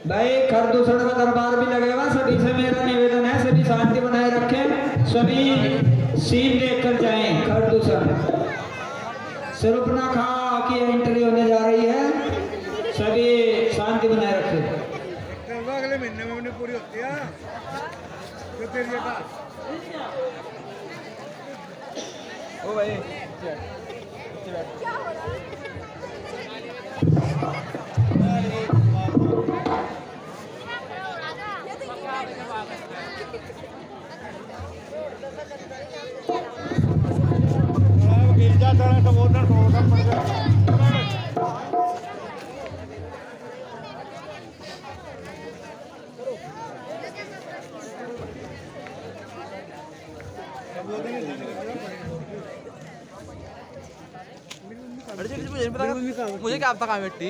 भाई खरदूषण का दरबार भी लगेगा। सभी से मेरा निवेदन है, सभी शांति बनाए रखें, सभी सीन देखकर जाएं। खरदूषण सिर्फ की एंट्री होने जा रही है, सभी शांति बनाए रखें। अगले महीने में पूरी होती है तो तेरी का ओ भाई मुझे क्या पता कहाँ बैठी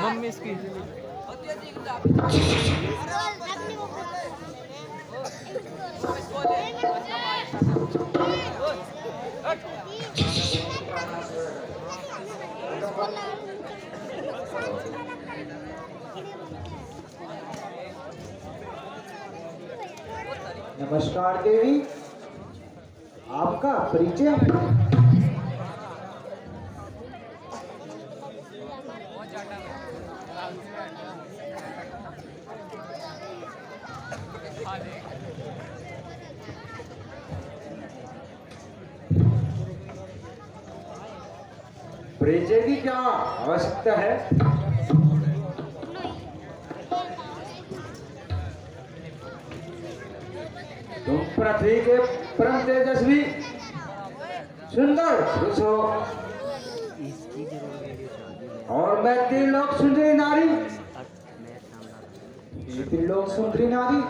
मम्मी इसकी नमस्कार देवी, आपका परिचय? परिचय की क्या आवश्यकता है? तुम पृथ्वी के परम तेजस्वी सुंदर पुरुष हो और मैं त्रिलोक सुंदरी नारी। त्रिलोक सुंदरी नारी,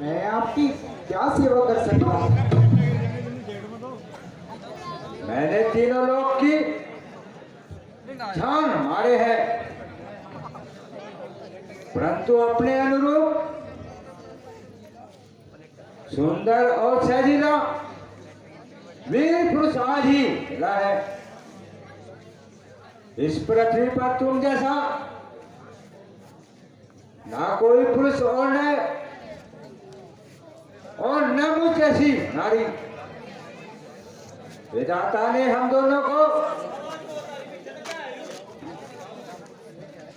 मैं आपकी क्या सेवा कर सकता हूँ? मैंने तीनों लोक की जान मारे हैं, परंतु अपने अनुरूप सुंदर और सजीला वीर पुरुष आज ही मिला है। इस पृथ्वी पर तुम जैसा ना कोई पुरुष और न मुझ जैसी नारी। विधाता ने हम दोनों को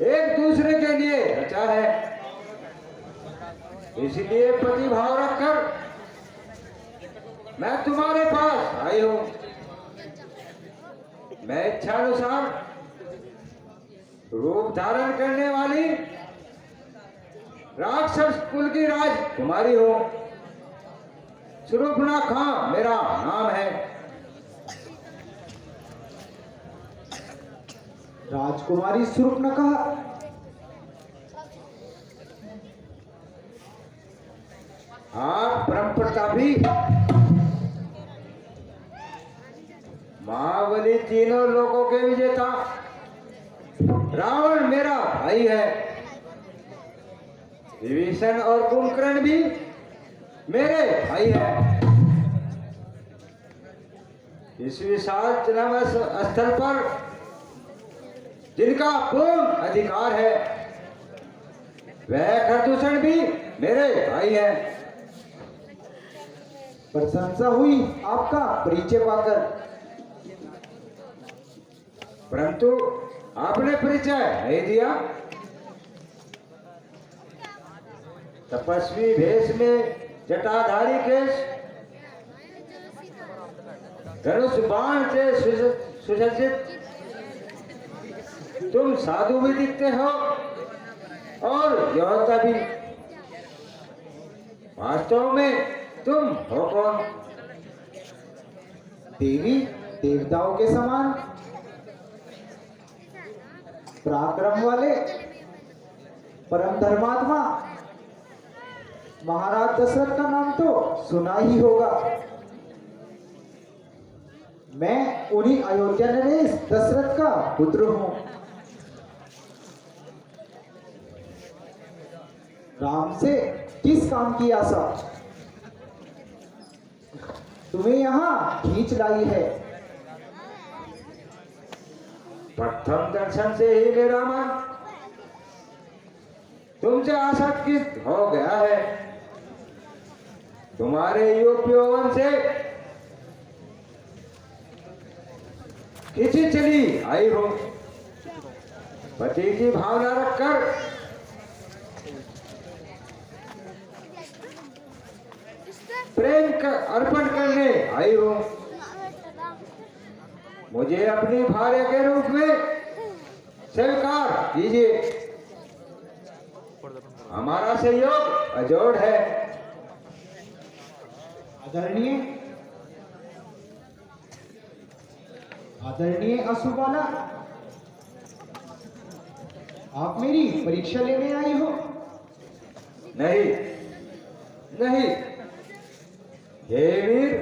एक दूसरे के लिए रचा है, इसलिए प्रतिभाव रखकर मैं तुम्हारे पास आई हूं। मैं इच्छा अनुसार रूप धारण करने वाली राक्षस कुल की राजकुमारी हूं। शूर्पणखा मेरा नाम है। राजकुमारी शूर्पणखा, हाँ, परम प्रतापी महाबली, तीनों लोगों के विजेता रावण मेरा भाई है। विभीषण और कुंभकर्ण भी मेरे भाई है। इस विशाल जन्म स्थल पर जिनका पूर्ण अधिकार है, वह खरदूषण भी मेरे भाई है। प्रशंसा हुई आपका परिचय पाकर, परंतु आपने परिचय नहीं दिया। तपस्वी भेष में जटाधारी केश, धनुष बाण से सुसज्जित तुम साधु भी दिखते हो और योद्धा भी। वास्तव में तुम हो कौन? देवी देवताओं के समान पराक्रम वाले परम धर्मात्मा महाराज दशरथ का नाम तो सुना ही होगा। मैं उन्हीं अयोध्या नरेश दशरथ का पुत्र हूं। राम से किस काम की आशा तुम्हें यहाँ खींच लाई है? प्रथम दर्शन से ही मेरा मन तुमसे आसक्त हो गया है। तुम्हारे यूप यौवन से खिंची चली आई हो। पति की भावना रखकर प्रेम का अर्पण करने आई हो। मुझे अपनी भार्या के रूप में स्वीकार कीजिए। हमारा सहयोग अजोड़ है। आदरणीय आदरणीय असुबाला, आप मेरी परीक्षा लेने आई हो? नहीं नहीं, हे वीर,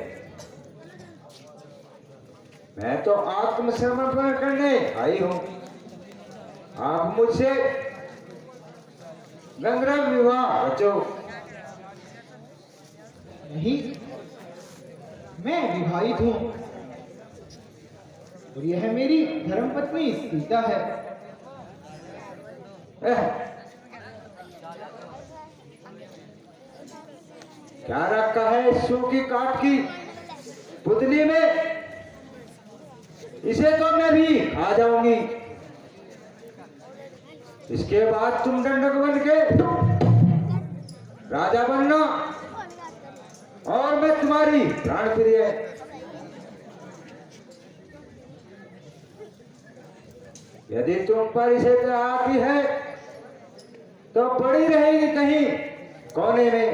मैं तो आत्मसमर्पण करने आई हूं। आप मुझसे गंधर्व विवाह रचो। नहीं, मैं विवाहित हूं और यह मेरी धर्मपत्नी सीता है। क्या रखा है सूखी काठ की पुतली में? इसे तो मैं भी खा जाऊंगी। इसके बाद तुम दंडक बन के राजा बनना और मैं तुम्हारी प्राण प्रिय। यदि तुम पर इसे आती है तो पड़ी रहेगी कहीं कोने में।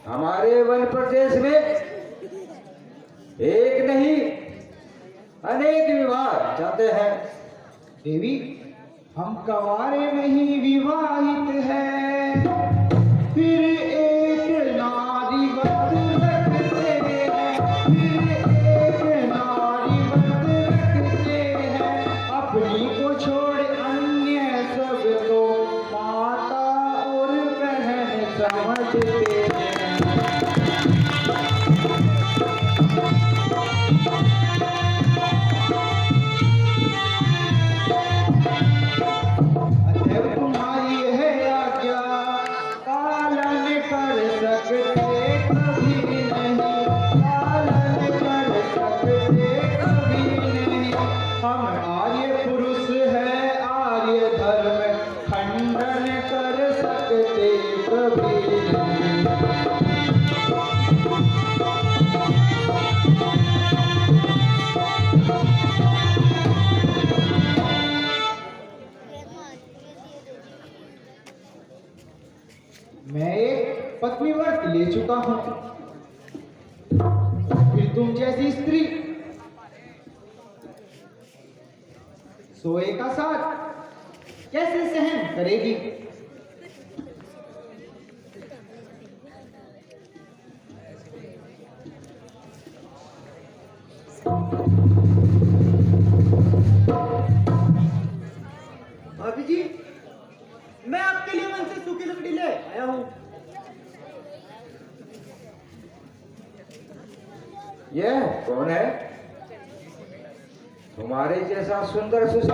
हमारे वन प्रदेश में एक नहीं अनेक विवाह जाते हैं। देवी, हम कवारे नहीं विवाहित हैं, फिर एक नारी व्रत रखते हैं, फिर एक नारी व्रत रखते हैं। अपनी को छोड़ अन्य सबको माता और बहन समझते हैं। अतएव तुम्हारी है आज्ञा, पालन कर सकते कभी नहीं, पालन कर सकते कभी नहीं। हम आर्य पुरुष है, आर्य धर्म खंडन कर सकते कभी नहीं। मैं एक पत्नी व्रत ले चुका हूं, फिर तुम जैसी स्त्री सोए का साथ कैसे सहन करेगी? भाभी जी, मैं आपके लिए वन से सूखी लकड़ी ले आया हूँ। यह कौन है? तुम्हारे जैसा सुंदर सुशील?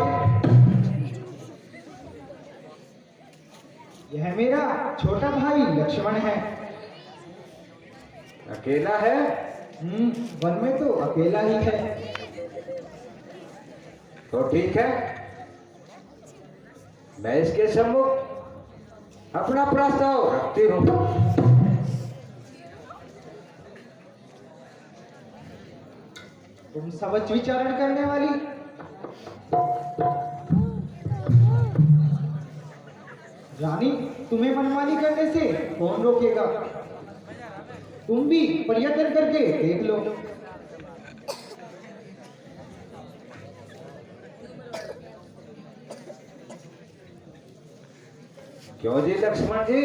यह मेरा छोटा भाई लक्ष्मण है। अकेला है? वन में तो अकेला ही है। तो ठीक है, मैं इसके सम्मुख अपना प्रस्ताव रखती हूँ। तुम समझ विचारण करने वाली, रानी, तुम्हें मनमानी करने से कौन रोकेगा? तुम भी प्रयत्न करके देख लो। क्यों जी लक्ष्मण जी?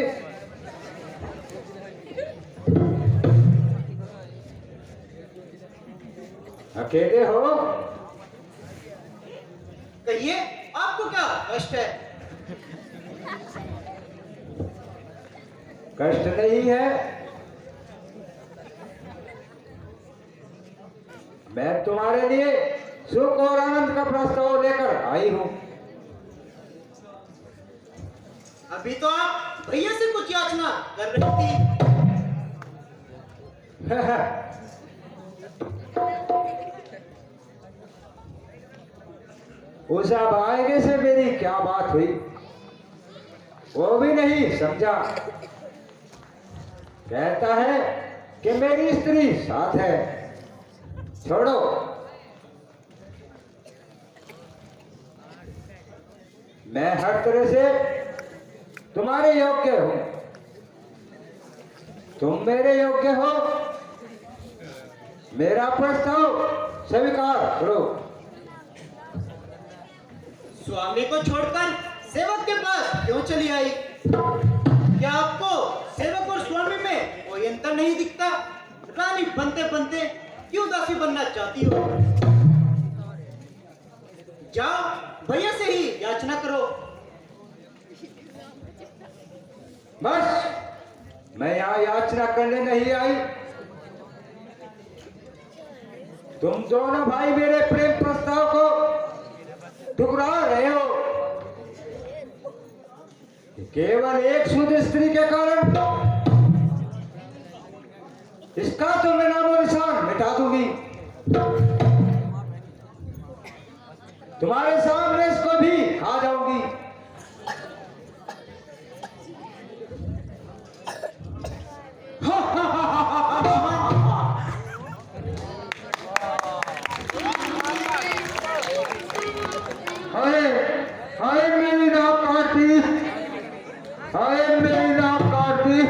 अकेले हो? कहिए, आपको क्या कष्ट है? कष्ट नहीं है। मैं तुम्हारे लिए सुख और आनंद का प्रस्ताव लेकर आई हूं। अभी तो आप भैया से कुछ याचना कर रही थी। उस अब आएगे से मेरी क्या बात हुई, वो भी नहीं समझा। कहता है कि मेरी स्त्री साथ है, छोड़ो। मैं हर तरह से तुम्हारे योग्य हूं, तुम मेरे योग्य हो। मेरा प्रस्ताव स्वीकार करो। स्वामी को छोड़कर सेवक के पास क्यों चली आई? क्या आपको सेवक और स्वामी में कोई अंतर नहीं दिखता? रानी बनते बनते क्यों दासी बनना चाहती हो? जाओ भैया से ही याचना करो। बस, मैं यहाँ याचना करने नहीं आई। तुम दोनों भाई मेरे प्रेम प्रस्ताव को ठुकरा रहे हो, केवल एक शुद्ध स्त्री के कारण। इसका तो मैं नामो निशान मिटा दूंगी। तुम्हारे सामने इसको भी खा जाऊंगी। हाय हाय मेरी नाक काटी, हाय मेरी नाक काटी।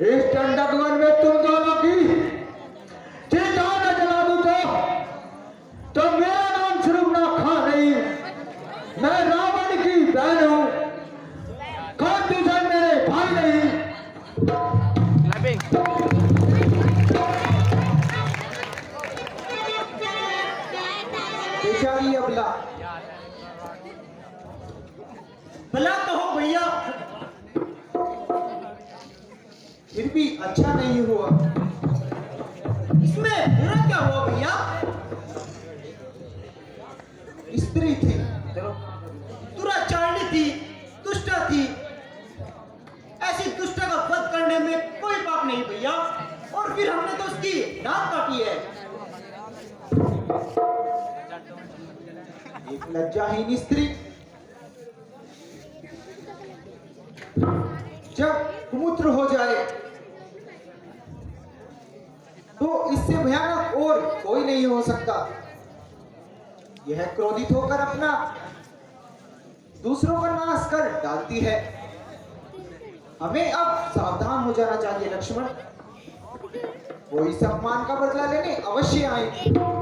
इस चंडक वन में तुम दोनों की चिता न जला दूं तो मेरा नाम सिर्फ ना खा नहीं, मैं रावण की बहन हूं। खाटूश्याम मेरे भाई नहीं। बेचारी अबला, भला तो हो भैया, फिर भी अच्छा नहीं हुआ। इसमें बुरा क्या हुआ भैया? स्त्री थी, दुराचारणी थी, दुष्टा थी। ऐसी दुष्टा का वध करने में कोई पाप नहीं भैया। और फिर हमने तो उसकी नाक काटी है। एक लज्जाहीन स्त्री जब कुमूत्र हो जाए तो इससे भयानक और कोई नहीं हो सकता। यह क्रोधित होकर अपना दूसरों का नाश कर डालती है। हमें अब सावधान हो जाना चाहिए लक्ष्मण। कोई सम्मान का बदला लेने अवश्य आएंगे।